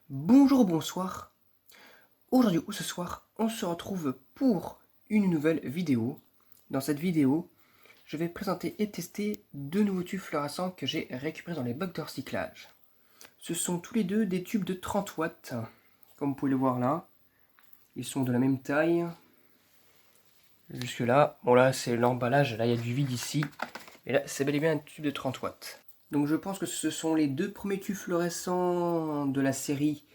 Bonjour, bonsoir. Aujourd'hui ou ce soir, on se retrouve pour une nouvelle vidéo. Dans cette vidéo, je vais présenter et tester deux nouveaux tubes fluorescents que j'ai récupérés dans les bacs de recyclage. Ce sont tous les deux des tubes de 30 watts, comme vous pouvez le voir là. Ils sont de la même taille. Jusque là, bon là c'est l'emballage, là il y a du vide ici. Et là c'est bel et bien un tube de 30 watts. Donc je pense que ce sont les deux premiers tubes fluorescents de la série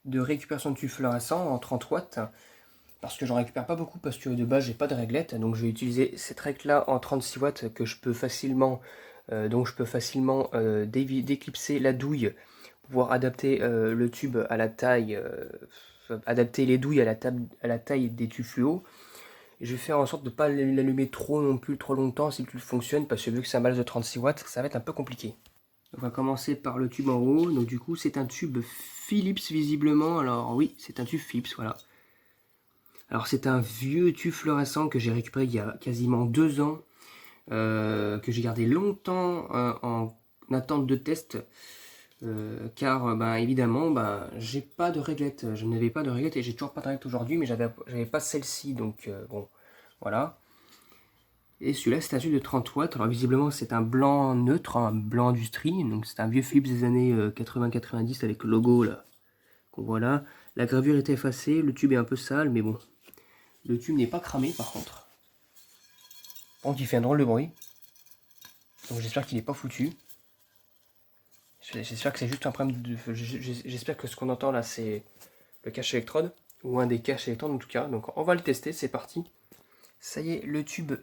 de récupération de tubes fluorescents en 30 watts. Parce que j'en récupère pas beaucoup parce que de base j'ai pas de réglette. Donc je vais utiliser cette règle là en 36 watts que je peux facilement, déclipser la douille pour pouvoir adapter le tube à la taille, adapter les douilles à la taille des tubes fluo. Et je vais faire en sorte de ne pas l'allumer trop non plus trop longtemps si le tube fonctionne, parce que vu que c'est un balai de 36 watts, ça va être un peu compliqué. On va commencer par le tube en haut. Donc du coup c'est un tube Philips visiblement. Alors oui, c'est un tube Philips, voilà. Alors c'est un vieux tube fluorescent que j'ai récupéré il y a quasiment 2 ans, que j'ai gardé longtemps en attente de test, car évidemment j'ai pas de réglette, je n'avais pas de réglette et j'ai toujours pas de réglette aujourd'hui, mais j'avais pas celle-ci, donc bon, voilà. Et celui-là c'est un tube de 30 watts, alors visiblement c'est un blanc neutre, un blanc industrie, donc c'est un vieux Philips des années 80-90 avec le logo là, qu'on voit là. La gravure est effacée, le tube est un peu sale, mais bon. Le tube n'est pas cramé par contre. Par contre il fait un drôle de bruit. Donc j'espère qu'il n'est pas foutu. J'espère que c'est juste un problème de... J'espère que ce qu'on entend là c'est le cache électrode. Ou un des caches électrodes en tout cas. Donc on va le tester, c'est parti. Ça y est, le tube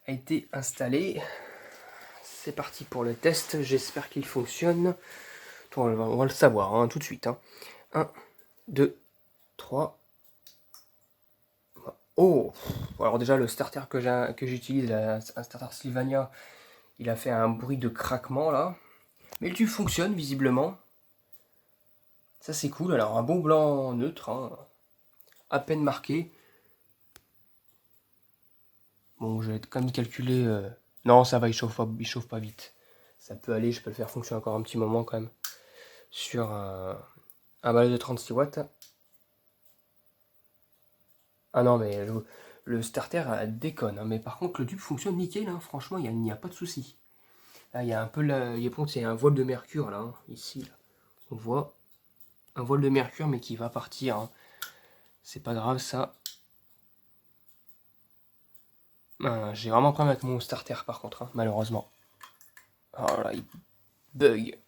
a été installé. C'est parti pour le test. J'espère qu'il fonctionne. On va le savoir hein, tout de suite. 1, 2, 3. Oh! Alors déjà le starter que j'utilise, un starter Sylvania, il a fait un bruit de craquement là. Mais le tube fonctionne visiblement. Ça c'est cool. Alors un bon blanc neutre, hein, à peine marqué. Bon, je vais quand même calculer. Non, ça va, il chauffe pas vite. Ça peut aller, je peux le faire fonctionner encore un petit moment quand même. Sur un balai de 36 watts. Ah non, mais le starter déconne. Hein, mais par contre, le tube fonctionne nickel. Hein, franchement, il n'y a pas de souci. Là, il y a un peu c'est un voile de mercure là, hein, ici. Là. On voit un voile de mercure, mais qui va partir. Hein. C'est pas grave ça. J'ai vraiment un problème avec mon starter par contre, hein, malheureusement. Alors là, il bug.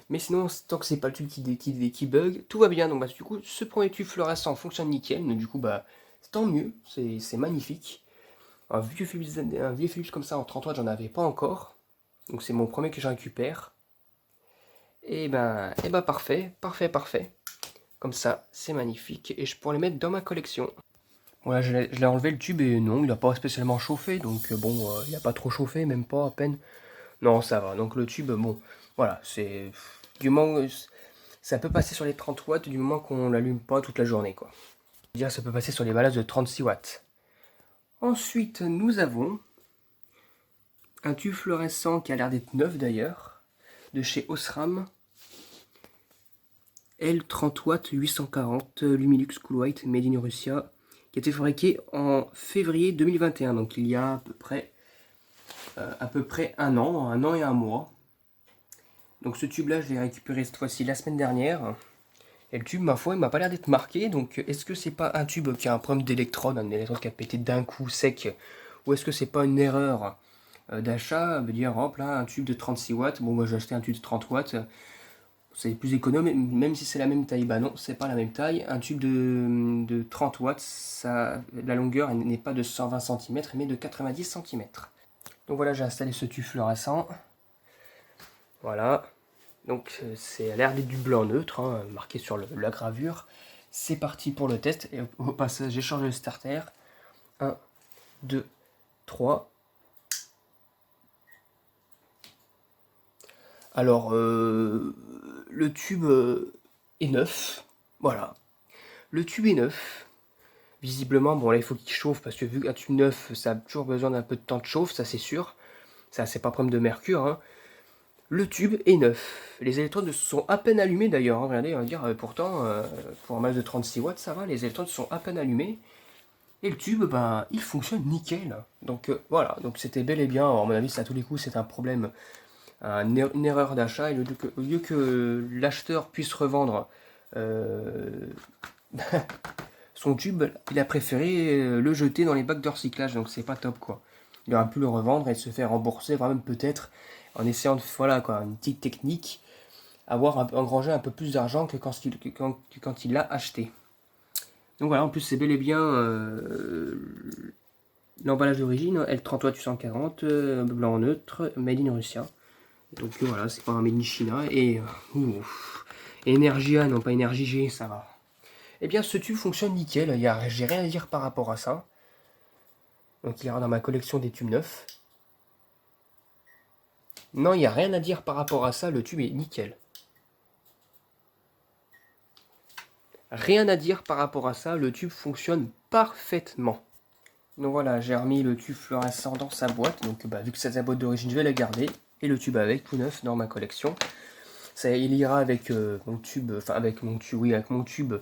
Mais sinon, tant que c'est pas le tube qui bug, tout va bien. Donc du coup, ce premier tube fluorescent fonctionne nickel. Donc du coup, tant mieux, c'est magnifique. Un vieux Philips comme ça en 30 watts, j'en avais pas encore. Donc c'est mon premier que je récupère. Et parfait, parfait, parfait. Comme ça, c'est magnifique. Et je pourrais le mettre dans ma collection. Voilà, je l'ai enlevé le tube et non, il n'a pas spécialement chauffé. Donc il n'a pas trop chauffé, même pas à peine. Non, ça va. Donc le tube, bon, voilà, c'est du moment ça peut passer sur les 30 watts du moment qu'on l'allume pas toute la journée, quoi. Dire ça peut passer sur les ballages de 36 watts. Ensuite, nous avons un tube fluorescent qui a l'air d'être neuf d'ailleurs, de chez Osram. L30 watts 840 Lumilux Cool White Made in Russia, qui a été fabriqué en février 2021, donc il y a à peu près un an et un mois. Donc ce tube là je l'ai récupéré cette fois-ci la semaine dernière. Et le tube, ma foi, il m'a pas l'air d'être marqué. Donc est-ce que c'est pas un tube qui a un problème d'électrode, un électrode qui a pété d'un coup sec, ou est-ce que c'est pas une erreur d'achat, de dire hop là un tube de 36 watts, bon moi j'ai acheté un tube de 30 watts, c'est plus économe, même si c'est la même taille, bah non, c'est pas la même taille. Un tube de 30 watts, la longueur n'est pas de 120 cm, mais de 90 cm. Donc voilà, j'ai installé ce tube fluorescent. Voilà. Donc c'est à l'air d'être du blanc neutre, hein, marqué sur la gravure. C'est parti pour le test. Et au passage, j'ai changé le starter. 1, 2, 3. Alors, le tube est neuf. Voilà. Le tube est neuf. Visiblement, bon là il faut qu'il chauffe parce que vu qu'un tube neuf, ça a toujours besoin d'un peu de temps de chauffe, ça c'est sûr. Ça, c'est pas problème de mercure. Hein. Le tube est neuf. Les électrodes sont à peine allumées d'ailleurs. Hein. Regardez, on va dire, pourtant, pour un match de 36 watts, ça va, les électrodes sont à peine allumées. Et le tube, ben, il fonctionne nickel. Donc voilà, donc c'était bel et bien, alors, à mon avis, ça à tous les coups, c'est un problème, une erreur d'achat. Et au lieu que l'acheteur puisse revendre son tube, il a préféré le jeter dans les bacs de recyclage, donc c'est pas top quoi. Il aurait pu le revendre et se faire rembourser, voire même peut-être en essayant de, voilà quoi, une petite technique, engrangé un peu plus d'argent que quand il l'a acheté. Donc voilà, en plus c'est bel et bien l'emballage d'origine, L38 blanc neutre, made in Russia. Donc voilà, c'est pas un made in China. Et Energia, non pas Energy G, ça va. Eh bien ce tube fonctionne nickel, j'ai rien à dire par rapport à ça. Donc il ira dans ma collection des tubes neufs. Non, il n'y a rien à dire par rapport à ça, le tube est nickel. Rien à dire par rapport à ça, le tube fonctionne parfaitement. Donc voilà, j'ai remis le tube fluorescent dans sa boîte. Donc vu que c'est sa boîte d'origine, je vais la garder. Et le tube avec, tout neuf, dans ma collection. Ça, il ira avec mon tube, enfin avec mon tube, oui, avec mon tube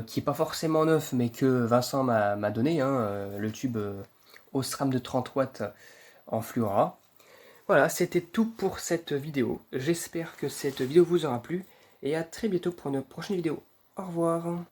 qui est pas forcément neuf, mais que Vincent m'a donné, hein, le tube Osram de 30 watts en fluora. Voilà, c'était tout pour cette vidéo. J'espère que cette vidéo vous aura plu et à très bientôt pour une prochaine vidéo. Au revoir.